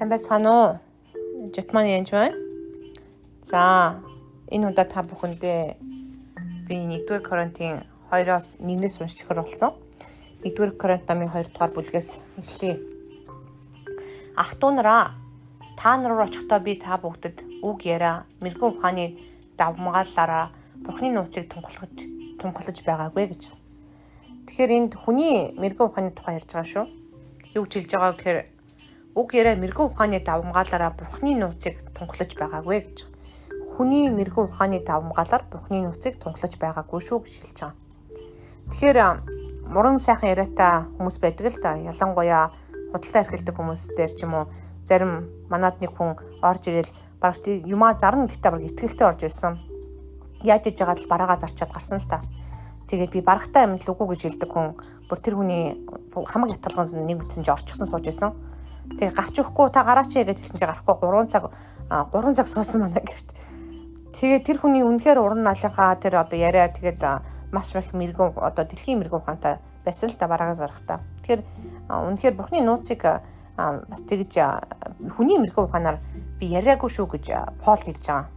Сайн байцгаана уу? Жутман янж байна. За, энэ удаа та бүхэндээ би 1-р Коринтын 2-оос 1-ээс уншчихар болсон. 1-р Коринт намын 2-р бүлгээс эхлэе. Ах トゥ нараа, та нар руу очихдоо би та бүгдэд үг яриа, мэрэгэн ухааны давмгаалаараа Бурхны нууцыг тунгалж байгаагүй гэж. Тэгэхээр энд хүний мэрэгэн ухааны тухай ярьж байгаа шүү. Юу гэж хэлж байгаа гэхээр үг яриа мэрэгэн ухааны давмгаалаараа Бурхны нууцыг тунгалж байгаагүй гэж. Хүний мэрэгэн ухааны давмгаалаар Бурхны нууцыг тунгалж байгаагүй шүү гэж хэлж байгаа. Тэгэхээр муран сайхан яриатай хүмүүс байдаг л да. Ялангуяа худалдаа эрхэлдэг хүмүүсээр ч юм уу зарим манад нэг хүн орж ирэл бараг юмаа зарна гэхдээ бараг итгэлтэй орж ирсэн. Яаж иж байгаа л бараагаа зарчаад гарсан л та. Тэгээд би барагтай амьд л үгүй гэж хэлдэг хүн бүр тэр хүний хамаг ятгалганд нэг үтсэн чи орчихсон сууж байсан. Тэгээ гарч өгөхгүй та гараач гэж хэлсэн чи гарахгүй 3 цаг суусан манай гэрт. Тэгээ тэр хүний үнэхээр уран налынхаа тэр одоо яриа тэгээд маш их мэрэгэн одоо дэлхийн мэрэгэн ухаантай байсан л та бараагаа зарахтаа. Тэгэхээр үнэхээр Бурхны нууцыг бас тэгж хүний мэрэгэн ухаанаар би яриагүй шүү гэж Пол хэлж байгаа.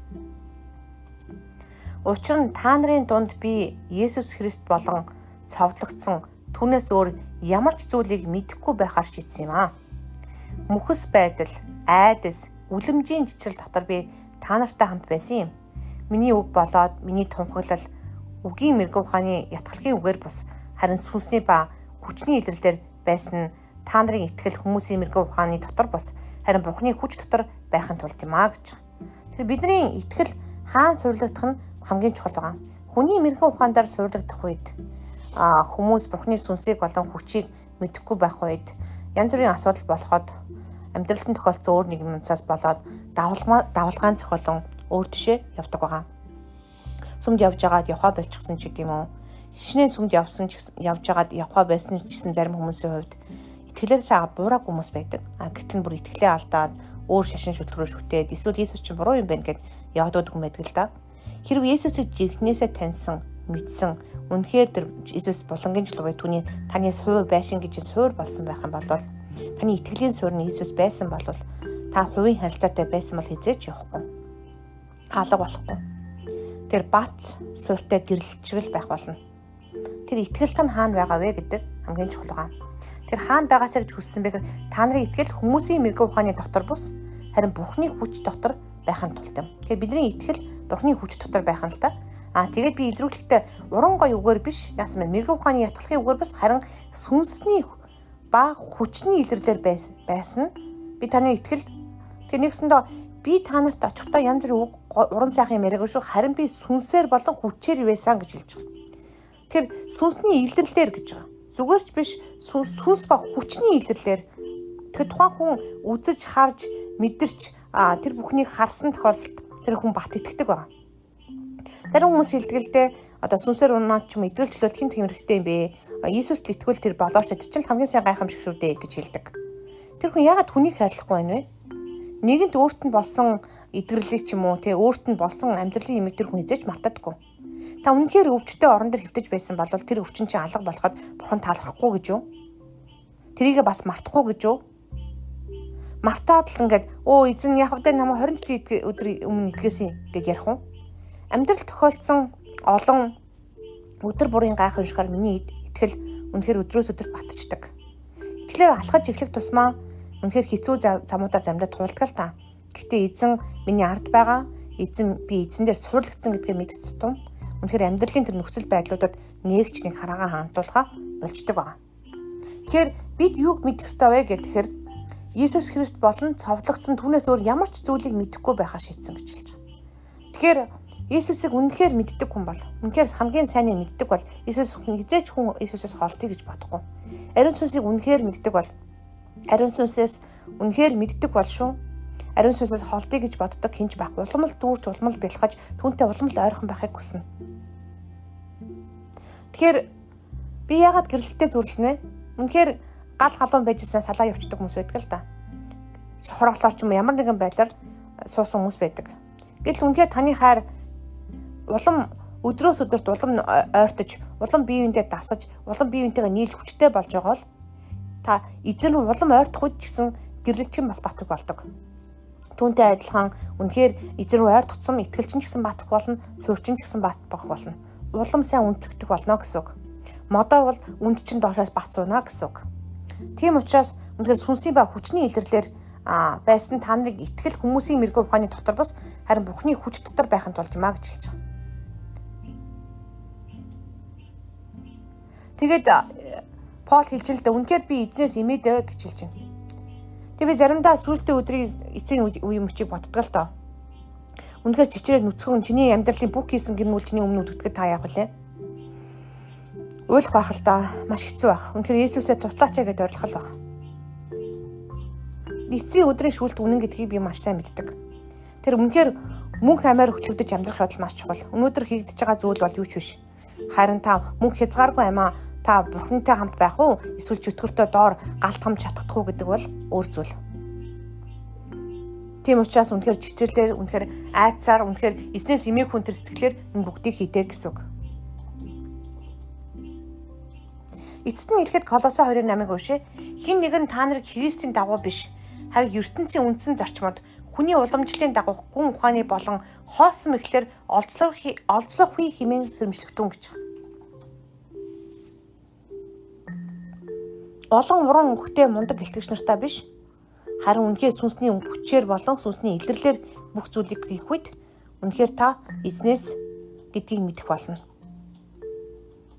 Учир нь та нарын дунд би Есүс Христ болон цовдлогдсон түүнээс өөр ямар ч зүйлийг мэдэхгүй байхаар шийдсэн юм аа. Мөхөс байдал, айдас, үлэмжийн жичрэл дотор би та нартай хамт байсан юм. Миний үг болоод миний тунхаглал үгийн мэрэгэн ухааны ятгалын үгээр бус харин сүнсний ба хүчний илэрлэлээр байсан нь та нарын итгэл хүмүүсийн мэрэгэн ухааны дотор бус харин Бурхны хүч дотор байхын тулд юм аа гэж. Тэгэхээр бидний итгэл хаана суйрлагдах нь хамгийн чухал байгаа. Хүний мэрэгэн ухаанаар суйрлагдах үед хүмүүс Бурхны сүнсийг болон хүчийг мэдэхгүй байх үед янз бүрийн асуудал болоход амьдралтын тохиолдсон өөр нэгэн юмцаас болоод давалгаан цохолон өөр тишээ явдаг байгаа. Сүмд явж байгаад явхаа болчихсон ч гэдэм үү. Шинэ сүмд явж байгаад явхаа байсан гэсэн зарим хүмүүсийн хувьд итгэлээр сага буураагүй хүмүүс байдаг. Гэтэл бүр итгэлээ алдаад өөр шашин шүлтгрөө шүтээд эсвэл Иесус чинь буруу юм байна гэд яваад хүн байдаг л да. Хэрв Иесусыг жинхнээсээ таньсан, мэдсэн, үнэхээр тэр Иесус булангийн жил түүний таны суур байшин гэж суур болсон байх юм бол таны итгэлийн суур нь Иесус байсан бол та хувийн харилцаатай байсан бол хизээч явахгүй. Алга болохгүй. Тэр бат сууртай гэрлэлчгэл байх болно. Тэр итгэлт нь хаана байгаа вэ гэдэг хамгийн чухал байгаа. Тэр хаана байгаасаа гэж хүссэн бэ гэхээр та нарын итгэл хүмүүсийн мэрэгэн ухааны дотор бус харин Бурхны хүч дотор байхын тулд юм. Тэгэхээр бидний итгэл Бурхны хүч дотор байх нь л та. Тэгээд би илрүүлэхдээ уран гой үгээр биш яасан бэ? Мэрэгэн ухааны ятгалын үгээр бас харин сүнсний ба хүчний илэрлэлээр байсан. Би таны итгэл тэгээ нэгсэндээ би та нарт очихдоо янз бүрийн уран сайхан юм яриагүй шүү. Харин би сүнсээр болон хүчээр байсан гэж хэлж байгаа. Тэгэхээр сүнсний илэрлэлээр гэж байгаа. Зүгээрч биш сүнс ба хүчний илэрлэлээр тэр тухайн хүн үзэж харж мэдэрч тэр бүхнийг харсан тохиолдолд тэр хүн бат итгэдэг байна. Зарим хүмүүс хэлдэг л дээ одоо сүнсээр унаад ч юм итгэл төлөөлөх хин тэмэрхтэй юм бэ. Иесуст итгэвэл тэр болооч тэр чинь хамгийн сайн гайхамшиг шүү дээ гэж хэлдэг. Тэр хүн яагаад хүнийг хайрлахгүй байна вэ? Нэгэнт өөрт нь болсон идэрлэлийг ч юм уу тий өөрт нь болсон амьдралын юмыг тэр хүн хизээч мартадаггүй. Та үнэхээр өвчтөе орон дээр хөвтөж байсан бол тэр өвчин чинь алга болоход бурхан таалрахгүй гэж юу? Тэрийгээ бас мартахгүй гэж юу? Мартаад л ингээд эзэн яг хэвдээ намайг 20 жилийн өдөр өмнө идгээсэн гэж ярих уу? Амьдрал тохиолдсон олон өдөр бүрийн гайхамшигар миний итгэл үнэхээр өдрөөс өдөрт батждаг. Итгэлээр алхаж эхлэх тусмаа үнэхээр хэцүү замуудаар замдаа туулдаг л та. Гэхдээ эзэн миний ард байгаа. Эзэн би эзэн дээр суурлагдсан гэдгээ мэддэг тутам үнэхээр амьдралын тэр нөхцөл байдлуудад нээгч нэг хараагаа хандуулахаа болждаг байна. Тэгэхээр бид юуг мэдэх ёстой вэ гэхээр Иесус Христ болон цовдлогдсон түүнээс өөр ямар ч зүйлийг мэдэхгүй байхаар шийдсэн гэж хэлж байгаа. Тэгэхээр Иесусыг үнэхээр мэддэг хүн бол үнэхээр хамгийн сайныг мэддэг бол Иесус хизээч хүн Иесусээс холтыг гэж бодохгүй. Ариун сүнсийг үнэхээр мэддэг бол ариун сүнсээс үнэхээр мэддэг бол шүү. Ариун сүнсээс холтыг гэж боддог хинч байх. Уламл дүүрч уламл бэлхаж түүнтэй уламл ойрхон байхыг хүснэ. Тэгэхээр би яагаад гэрлэлтэд зүрлэнэ? Үнэхээр гал халуун байжсэн салаа явчихдаг хүмүүс байдаг л да. Хуралаар ч юм ямар нэгэн байдлаар суусан хүмүүс байдаг. Гэтэл үнэхээр таны хайр улам өдрөөс өдөрт улам ойртож, улам бие биендээ дасаж, улам бие биентэйгээ нийлж хүчтэй болж байгаа бол та эзэн рүү улам ойртох үед ч гэсэн гэрлэгчин бас бат бөх болдог. Түүнтэй адилхан үнэхээр эзэн рүү ойр тутсан итгэлчин ч гэсэн бат бөх болно, суурчин ч гэсэн бат бөх болно. Улам сайн үнэлэгдэх болно гэсэн үг. Модоор бол үнд чинь доошоос бат сууна гэсэн үг. Тийм учраас үнэхээр сүнсний ба хүчний илэрлэлээр байсан та нарыг итгэл хүмүүсийн мэрэгүү ухааны дотор бус харин Бурхны хүч дотор байхын тулд юмаа гэж хэлж байгаа. Тэгээд Пол хэлж л да үнэхээр би эзнээс имэдэ гэж хэлж байна. Тэгээд би заримдаа сүүлдээ өдрийн эцсийн үе мөчийг боддог л доо. Үнэхээр чичрээд нүцгэн чиний амьдралын бүх хийсэн гэмнүүл чиний өмнө үдгдэхэд та яах вүлээ? Уйлах байх л да. Маш хэцүү байх. Үнэхээр Есүсээ туслаач гэдээ орилох л байх. Эцсийн өдрийн шүүлт үнэн гэдгийг би маш сайн мэддэг. Тэр үнэхээр мөнх амиар хөтлөгдөж амьдрах явдал маш чухал. Өнөөдөр хийгдэж байгаа зүйл бол юу ч биш. Харин та мөнх хязгааргүй амиа та Бурхантай хамт байх уу? Эсвэл чөтгөртөө доор галт хамт чадах уу гэдэг бол өөр зүйл. Тийм учраас үнэхээр чичрлэр, үнэхээр айцаар, үнэхээр эзнээс имээх хүн төр сэтгэлээр энэ бүгдийг хийдэг гэсэн үг. Эцэст нь хэлэхэд Колосе 2:8-ыг уншъя. Хэн нэгэн та нарыг Христийн дагуу биш, харин ертөнцийн үндсэн зарчмууд, хүний уламжлалын дагуу гүн ухааны болон хоосон мэхлэр олзлохын хэмээн сэрэмжлэгтэн гэж. Олон уран хөхтэй мундаг гэлтгэгч нартай биш, харин үнэхээр сүнсний хүчээр болон сүнсний илэрлэлээр бүх зүйлийг хийх үед үнэхээр та эзнээс гэдгийг мэдэх болно.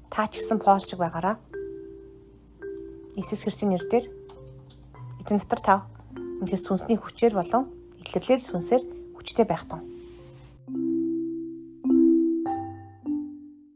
Та ч гэсэн Пол шиг байгаараа. Иесус Христосийн нэрээр эзэн дотор та үнэхээр сүнсний хүчээр болон илэрлэлээр сүнсээр хүчтэй байх тун.